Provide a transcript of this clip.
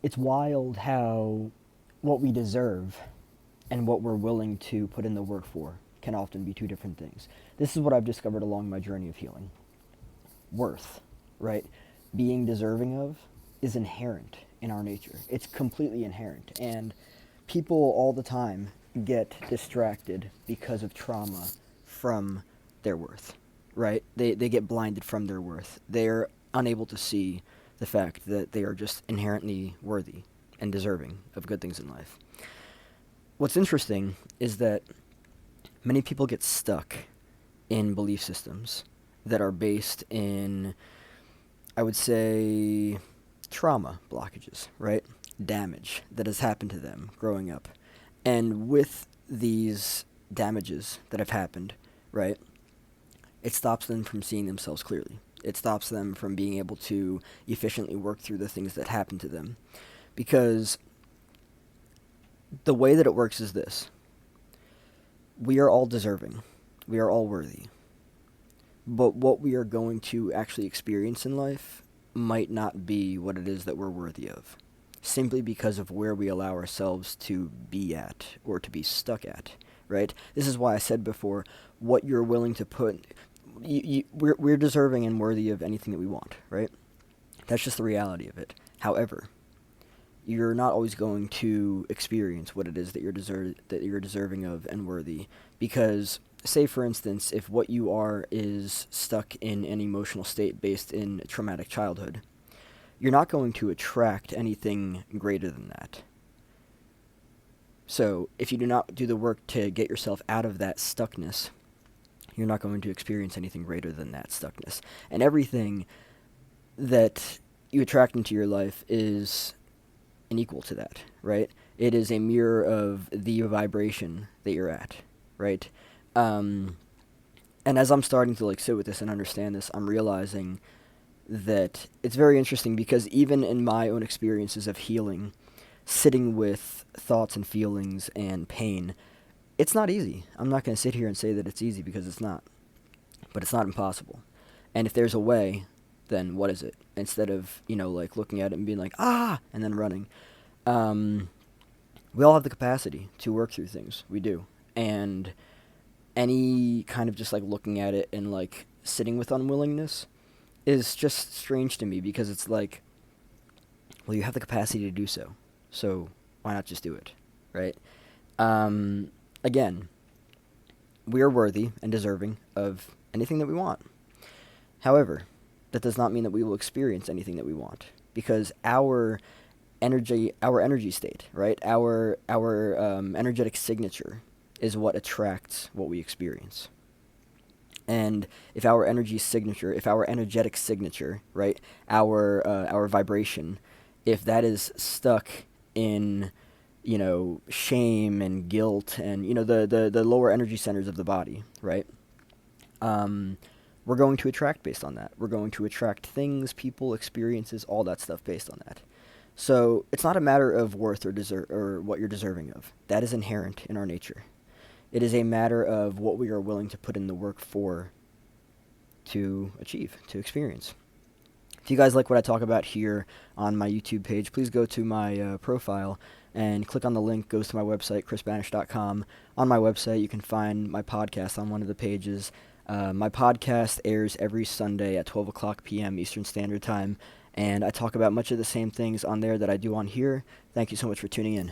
it's wild how what we deserve and what we're willing to put in the work for can often be two different things. This is what I've discovered along my journey of healing. Worth, right? Being deserving of is inherent in our nature. It's completely inherent. And people all the time get distracted because of trauma from their worth, right? They get blinded from their worth. They're unable to see the fact that they are just inherently worthy and deserving of good things in life. What's interesting is that many people get stuck in belief systems that are based in, I would say, trauma blockages, right? Damage that has happened to them growing up. And with these damages that have happened, right, it stops them from seeing themselves clearly. It stops them from being able to efficiently work through the things that happen to them. Because the way that it works is this: we are all deserving, we are all worthy. But what we are going to actually experience in life might not be what it is that we're worthy of, simply because of where we allow ourselves to be at or to be stuck at, right? This is why I said before, what you're willing to put, we're deserving and worthy of anything that we want, right? That's just the reality of it. However, you're not always going to experience what it is that you're deserving of and worthy, because say for instance, if what you are is stuck in an emotional state based in a traumatic childhood, you're not going to attract anything greater than that. So if you do not do the work to get yourself out of that stuckness, you're not going to experience anything greater than that stuckness. And everything that you attract into your life is unequal to that, right? It is a mirror of the vibration that you're at, right? And as I'm starting to like sit with this and understand this, I'm realizing that it's very interesting, because even in my own experiences of healing, sitting with thoughts and feelings and pain, it's not easy. I'm not going to sit here and say that it's easy, because it's not. But it's not impossible. And if there's a way, then what is it? Instead of, like looking at it and being like, ah, and then running. We all have the capacity to work through things. We do. And any kind of just like looking at it and like sitting with unwillingness is just strange to me, because it's like, well, you have the capacity to do so. So why not just do it, right? Again, we are worthy and deserving of anything that we want. However, that does not mean that we will experience anything that we want, because our energy state, right? Our energetic signature is what attracts what we experience. And if our energetic signature, right, our vibration, if that is stuck in, shame and guilt and, the lower energy centers of the body, right? We're going to attract based on that. We're going to attract things, people, experiences, all that stuff based on that. So it's not a matter of worth or what you're deserving of. That is inherent in our nature. It is a matter of what we are willing to put in the work for to achieve, to experience. If you guys like what I talk about here on my YouTube page, please go to my profile and click on the link. Goes to my website, chrisbanish.com. On my website, you can find my podcast on one of the pages. My podcast airs every Sunday at 12 o'clock p.m. Eastern Standard Time, and I talk about much of the same things on there that I do on here. Thank you so much for tuning in.